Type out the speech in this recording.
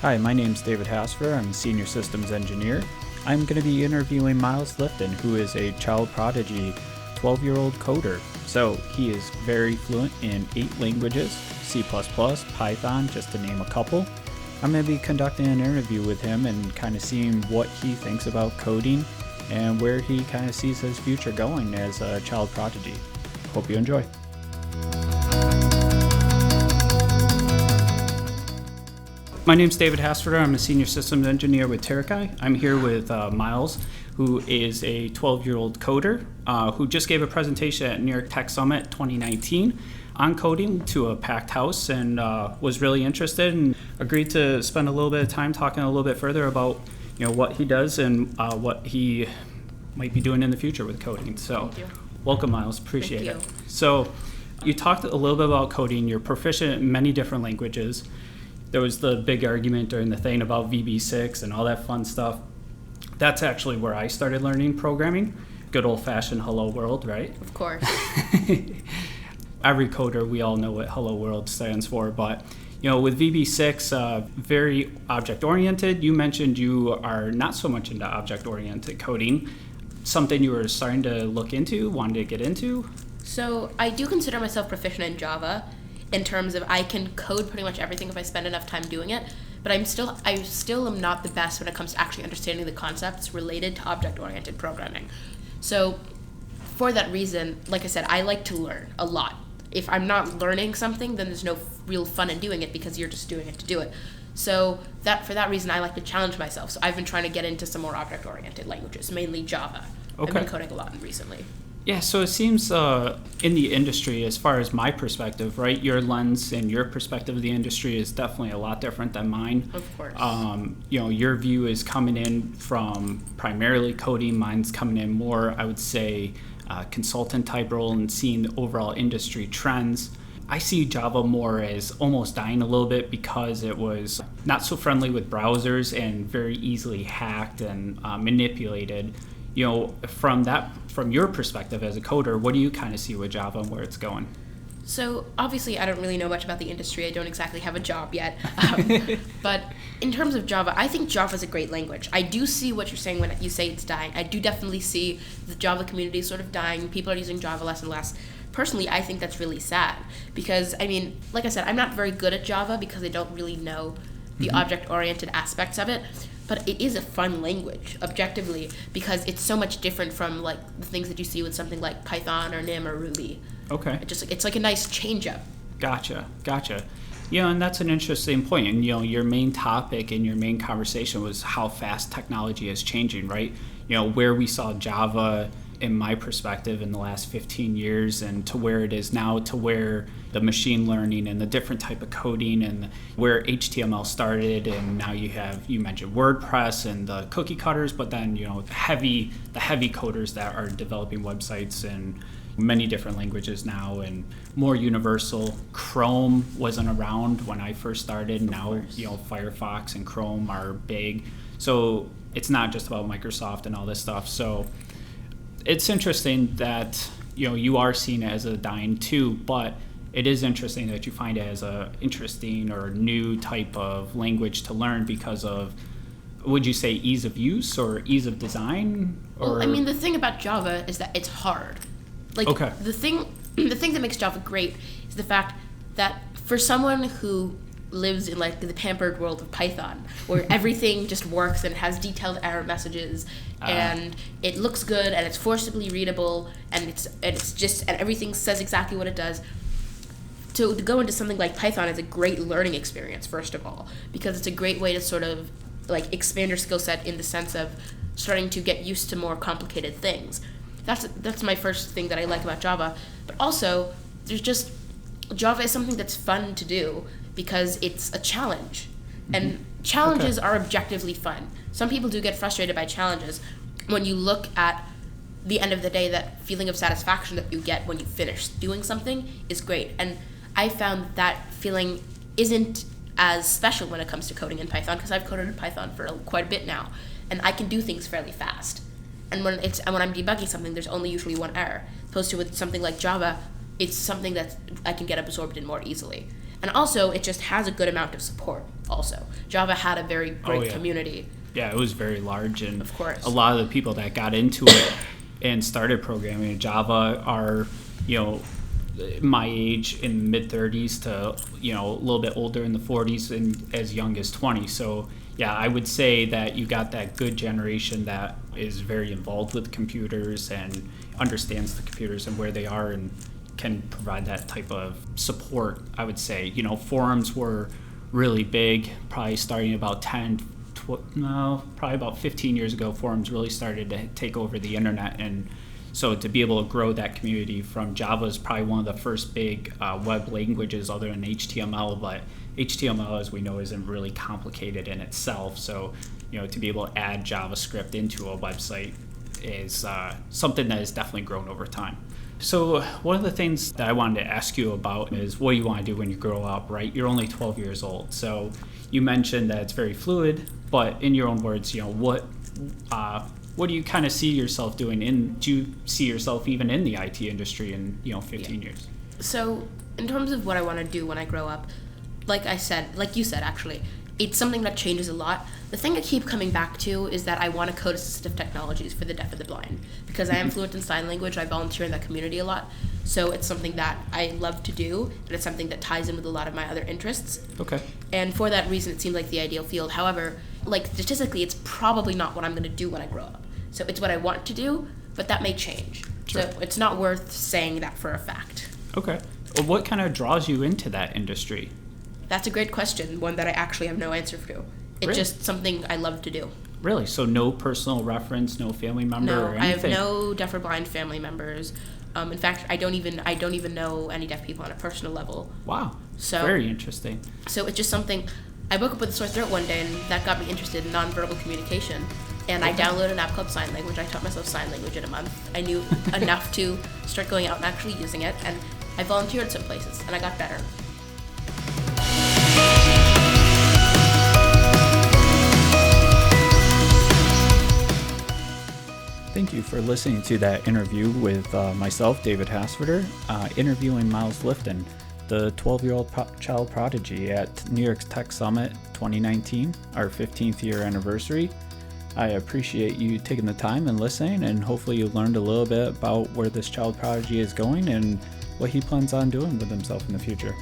Hi, my name's David Hasfurter. I'm a Senior Systems Engineer. I'm going to be interviewing Miles Lifton, who is a child prodigy 12-year-old coder. So he is very fluent in 8 languages, C++, Python, just to name a couple. I'm going to be conducting an interview with him and kind of seeing what he thinks about coding and where he kind of sees his future going as a child prodigy. Hope you enjoy. My name's David Hasfurter. I'm a Senior Systems Engineer with TERACAI. I'm here with Miles, who is a 12-year-old coder who just gave a presentation at New York Tech Summit 2019 on coding to a packed house and was really interested and agreed to spend a little bit of time talking a little bit further about what he does and what he might be doing in the future with coding. So welcome, Miles. Appreciate it. So you talked a little bit about coding. You're proficient in many different languages. There was the big argument during the thing about VB6 and all that fun stuff. That's actually where I started learning programming. Good old-fashioned hello world, right? Of course. Every coder, we all know what hello world stands for, but with VB6, very object-oriented. You mentioned you are not so much into object-oriented coding. Something you were starting to look into, wanted to get into? So I do consider myself proficient in Java, in terms of I can code pretty much everything if I spend enough time doing it, but I still am not the best when it comes to actually understanding the concepts related to object-oriented programming. So for that reason, like I said, I like to learn a lot. If I'm not learning something, then there's no real fun in doing it because you're just doing it to do it. So for that reason, I like to challenge myself. So I've been trying to get into some more object-oriented languages, mainly Java. Okay. I've been coding a lot recently. Yeah, so it seems in the industry, as far as my perspective, right, your lens and your perspective of the industry is definitely a lot different than mine. Of course. Your view is coming in from primarily coding. Mine's coming in more, I would say, consultant type role and seeing the overall industry trends. I see Java more as almost dying a little bit because it was not so friendly with browsers and very easily hacked and manipulated. From your perspective as a coder, what do you kind of see with Java and where it's going? So obviously I don't really know much about the industry. I don't exactly have a job yet. But in terms of Java, I think Java is a great language. I do see what you're saying when you say it's dying. I do definitely see the Java community sort of dying. People are using Java less and less. Personally, I think that's really sad because, like I said, I'm not very good at Java because I don't really know the object-oriented aspects of it. But it is a fun language, objectively, because it's so much different from like the things that you see with something like Python or Nim or Ruby. Okay. It's like a nice change-up. Gotcha. And that's an interesting point. And your main topic and your main conversation was how fast technology is changing, right? Where we saw Java, in my perspective, in the last 15 years and to where it is now, to where the machine learning and the different type of coding and where HTML started, and now you mentioned WordPress and the cookie cutters, but then the heavy coders that are developing websites in many different languages now and more universal. Chrome wasn't around when I first started. Now Firefox and Chrome are big, so it's not just about Microsoft and all this stuff. So it's interesting that you are seen as a dying too, but it is interesting that you find it as a interesting or new type of language to learn because of, would you say, ease of use or ease of design? Or? Well, the thing about Java is that it's hard. Okay. The thing that makes Java great is the fact that for someone who lives in like the pampered world of Python, where everything just works and has detailed error messages, and it looks good and it's forcibly readable and and everything says exactly what it does. To go into something like Python is a great learning experience, first of all, because it's a great way to sort of like expand your skill set in the sense of starting to get used to more complicated things. That's my first thing that I like about Java. But also, Java is something that's fun to do because it's a challenge. And challenges are objectively fun. Some people do get frustrated by challenges. When you look at the end of the day, that feeling of satisfaction that you get when you finish doing something is great. And I found that feeling isn't as special when it comes to coding in Python because I've coded in Python for quite a bit now, and I can do things fairly fast. And when I'm debugging something, there's only usually one error. Opposed to with something like Java, it's something that I can get absorbed in more easily. And also, it just has a good amount of support. also. Java had a very great community. Yeah, it was very large, and of course, a lot of the people that got into it and started programming in Java are, my age in mid-30s to, a little bit older in the 40s and as young as 20. So, yeah, I would say that you got that good generation that is very involved with computers and understands the computers and where they are and can provide that type of support, I would say. Forums were really big, probably starting about probably about 15 years ago, forums really started to take over the internet. And so to be able to grow that community from Java is probably one of the first big web languages other than HTML, but HTML, as we know, isn't really complicated in itself. So, to be able to add JavaScript into a website is something that has definitely grown over time. So one of the things that I wanted to ask you about is what you want to do when you grow up, right? You're only 12 years old. So you mentioned that it's very fluid, but in your own words, what do you kind of see yourself doing? Do you see yourself even in the IT industry in 15 years? So in terms of what I want to do when I grow up, like you said actually, it's something that changes a lot. The thing I keep coming back to is that I want to code assistive technologies for the deaf and the blind. Because I am fluent in sign language, I volunteer in that community a lot. So it's something that I love to do, and it's something that ties in with a lot of my other interests. Okay. And for that reason, it seems like the ideal field. However, statistically, it's probably not what I'm going to do when I grow up. So it's what I want to do, but that may change. Sure. So it's not worth saying that for a fact. Okay. Well, what kind of draws you into that industry? That's a great question, one that I actually have no answer for. It's Really? just something I love to do. Really? So no personal reference, no family member or anything? I have no deaf or blind family members. In fact, I don't even know any deaf people on a personal level. Wow. So very interesting. So it's just something. I woke up with a sore throat one day, and that got me interested in nonverbal communication. And I downloaded an app called Sign Language. I taught myself sign language in a month. I knew enough to start going out and actually using it, and I volunteered some places, and I got better. Thank you for listening to that interview with myself, David Hasfurter, interviewing Miles Lifton, the 12-year-old child prodigy at New York's Tech Summit 2019, our 15th year anniversary. I appreciate you taking the time and listening, and hopefully you learned a little bit about where this child prodigy is going and what he plans on doing with himself in the future.